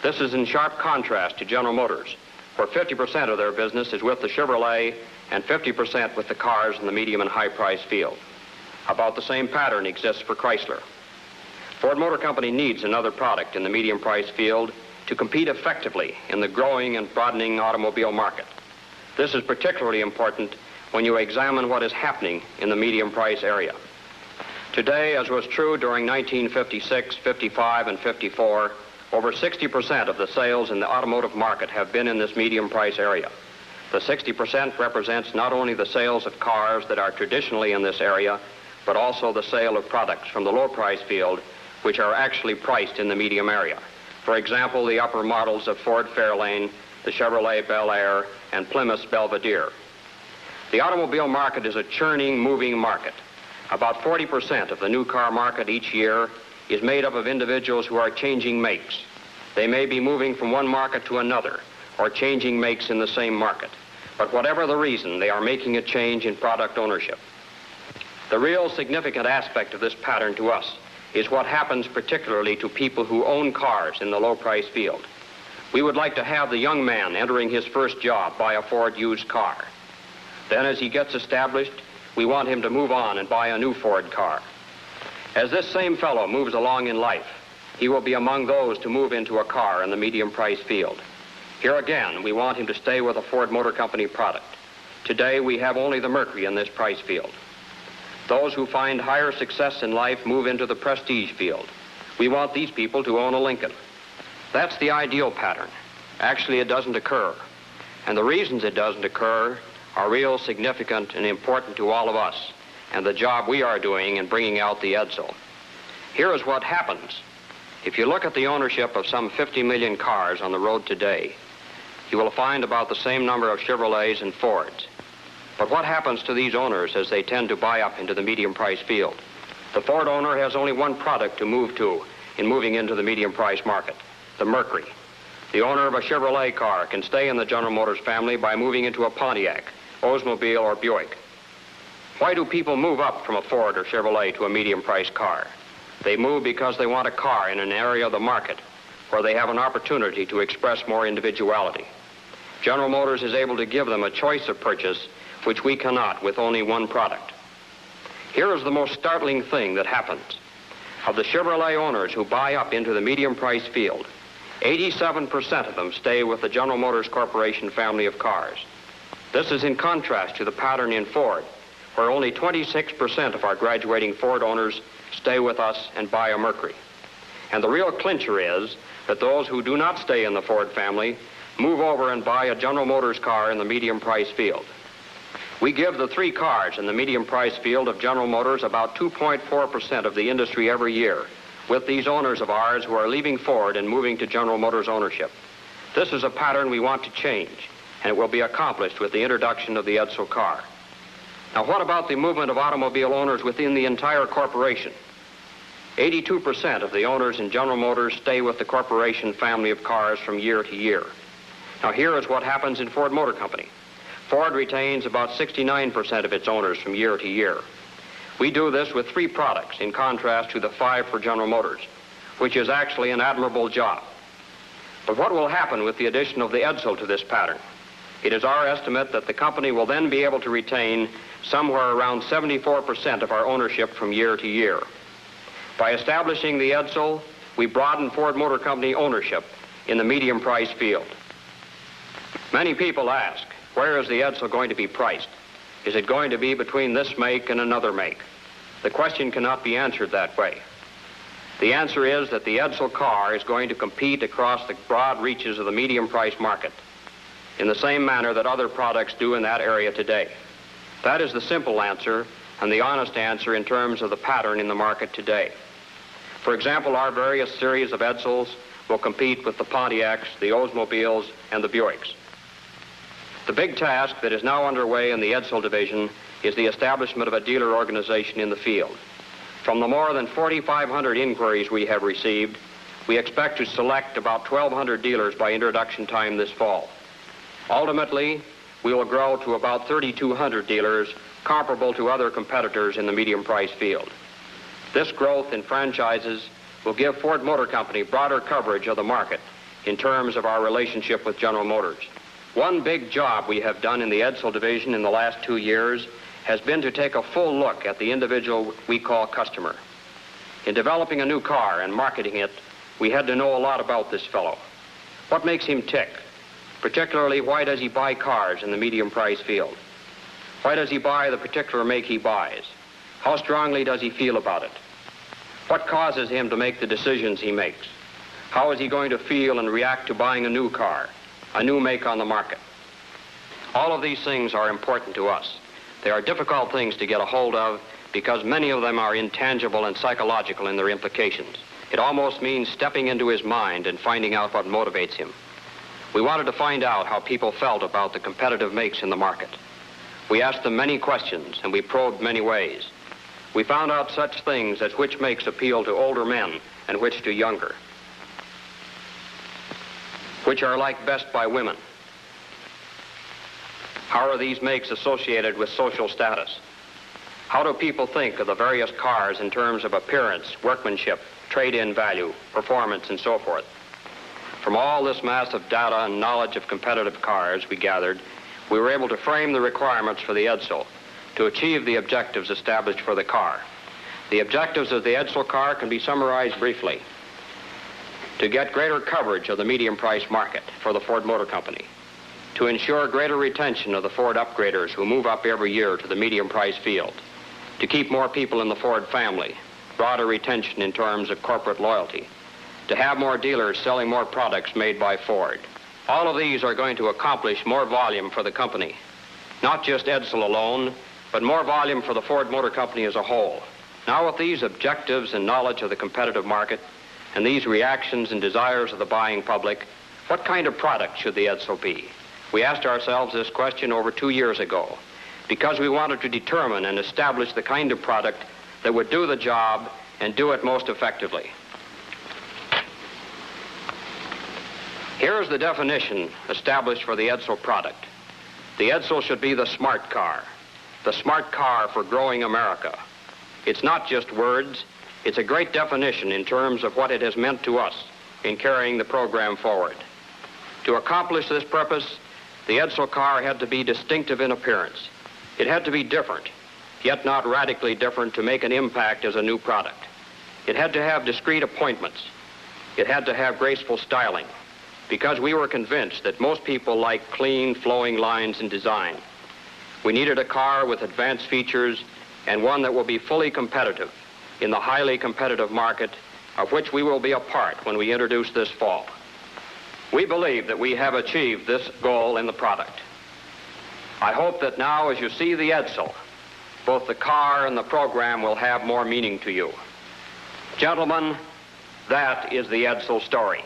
This is in sharp contrast to General Motors, where 50% of their business is with the Chevrolet and 50% with the cars in the medium and high price field. About the same pattern exists for Chrysler. Ford Motor Company needs another product in the medium price field to compete effectively in the growing and broadening automobile market. This is particularly important when you examine what is happening in the medium price area. Today, as was true during 1956, 55, and 54, over 60% of the sales in the automotive market have been in this medium price area. The 60% represents not only the sales of cars that are traditionally in this area, but also the sale of products from the low price field, which are actually priced in the medium area. For example, the upper models of Ford Fairlane, the Chevrolet Bel Air, and Plymouth Belvedere. The automobile market is a churning, moving market. About 40% of the new car market each year is made up of individuals who are changing makes. They may be moving from one market to another or changing makes in the same market. But whatever the reason, they are making a change in product ownership. The real significant aspect of this pattern to us is what happens particularly to people who own cars in the low price field. We would like to have the young man entering his first job buy a Ford used car. Then as he gets established, we want him to move on and buy a new Ford car. As this same fellow moves along in life, he will be among those to move into a car in the medium price field. Here again, we want him to stay with a Ford Motor Company product. Today, we have only the Mercury in this price field. Those who find higher success in life move into the prestige field. We want these people to own a Lincoln. That's the ideal pattern. Actually, it doesn't occur. And the reasons it doesn't occur are real significant and important to all of us and the job we are doing in bringing out the Edsel. Here is what happens. If you look at the ownership of some 50 million cars on the road today, you will find about the same number of Chevrolets and Fords. But what happens to these owners as they tend to buy up into the medium price field? The Ford owner has only one product to move to in moving into the medium price market, the Mercury. The owner of a Chevrolet car can stay in the General Motors family by moving into a Pontiac, Oldsmobile, or Buick. Why do people move up from a Ford or Chevrolet to a medium price car? They move because they want a car in an area of the market where they have an opportunity to express more individuality. General Motors is able to give them a choice of purchase which we cannot with only one product. Here is the most startling thing that happens. Of the Chevrolet owners who buy up into the medium price field, 87% of them stay with the General Motors Corporation family of cars. This is in contrast to the pattern in Ford, where only 26% of our graduating Ford owners stay with us and buy a Mercury. And the real clincher is that those who do not stay in the Ford family move over and buy a General Motors car in the medium price field. We give the three cars in the medium price field of General Motors about 2.4% of the industry every year, with these owners of ours who are leaving Ford and moving to General Motors ownership. This is a pattern we want to change, and it will be accomplished with the introduction of the Edsel car. Now, what about the movement of automobile owners within the entire corporation? 82% of the owners in General Motors stay with the corporation family of cars from year to year. Now, here is what happens in Ford Motor Company. Ford retains about 69% of its owners from year to year. We do this with three products in contrast to the 5 for General Motors, which is actually an admirable job. But what will happen with the addition of the Edsel to this pattern? It is our estimate that the company will then be able to retain somewhere around 74% of our ownership from year to year. By establishing the Edsel, we broaden Ford Motor Company ownership in the medium price field. Many people ask, where is the Edsel going to be priced? Is it going to be between this make and another make? The question cannot be answered that way. The answer is that the Edsel car is going to compete across the broad reaches of the medium price market in the same manner that other products do in that area today. That is the simple answer and the honest answer in terms of the pattern in the market today. For example, our various series of Edsels will compete with the Pontiacs, the Oldsmobiles, and the Buicks. The big task that is now underway in the Edsel division is the establishment of a dealer organization in the field. From the more than 4,500 inquiries we have received, we expect to select about 1,200 dealers by introduction time this fall. Ultimately, we will grow to about 3,200 dealers comparable to other competitors in the medium price field. This growth in franchises will give Ford Motor Company broader coverage of the market in terms of our relationship with General Motors. One big job we have done in the Edsel division in the last 2 years has been to take a full look at the individual we call customer. In developing a new car and marketing it, we had to know a lot about this fellow. What makes him tick? Particularly, why does he buy cars in the medium price field? Why does he buy the particular make he buys? How strongly does he feel about it? What causes him to make the decisions he makes? How is he going to feel and react to buying a new car, a new make on the market? All of these things are important to us. They are difficult things to get a hold of because many of them are intangible and psychological in their implications. It almost means stepping into his mind and finding out what motivates him. We wanted to find out how people felt about the competitive makes in the market. We asked them many questions and we probed many ways. We found out such things as which makes appeal to older men and which to younger, which are liked best by women. How are these makes associated with social status? How do people think of the various cars in terms of appearance, workmanship, trade-in value, performance, and so forth? From all this mass of data and knowledge of competitive cars we gathered, we were able to frame the requirements for the Edsel to achieve the objectives established for the car. The objectives of the Edsel car can be summarized briefly. To get greater coverage of the medium price market for the Ford Motor Company, to ensure greater retention of the Ford upgraders who move up every year to the medium price field, to keep more people in the Ford family, broader retention in terms of corporate loyalty, to have more dealers selling more products made by Ford. All of these are going to accomplish more volume for the company. Not just Edsel alone, but more volume for the Ford Motor Company as a whole. Now with these objectives and knowledge of the competitive market, and these reactions and desires of the buying public, what kind of product should the Edsel be? We asked ourselves this question over 2 years ago, because we wanted to determine and establish the kind of product that would do the job and do it most effectively. Here is the definition established for the Edsel product. The Edsel should be the smart car for growing America. It's not just words, it's a great definition in terms of what it has meant to us in carrying the program forward. To accomplish this purpose, the Edsel car had to be distinctive in appearance. It had to be different, yet not radically different to make an impact as a new product. It had to have discrete appointments. It had to have graceful styling, because we were convinced that most people like clean, flowing lines and design. We needed a car with advanced features and one that will be fully competitive in the highly competitive market of which we will be a part when we introduce this fall. We believe that we have achieved this goal in the product. I hope that now, as you see the Edsel, both the car and the program will have more meaning to you. Gentlemen, that is the Edsel story.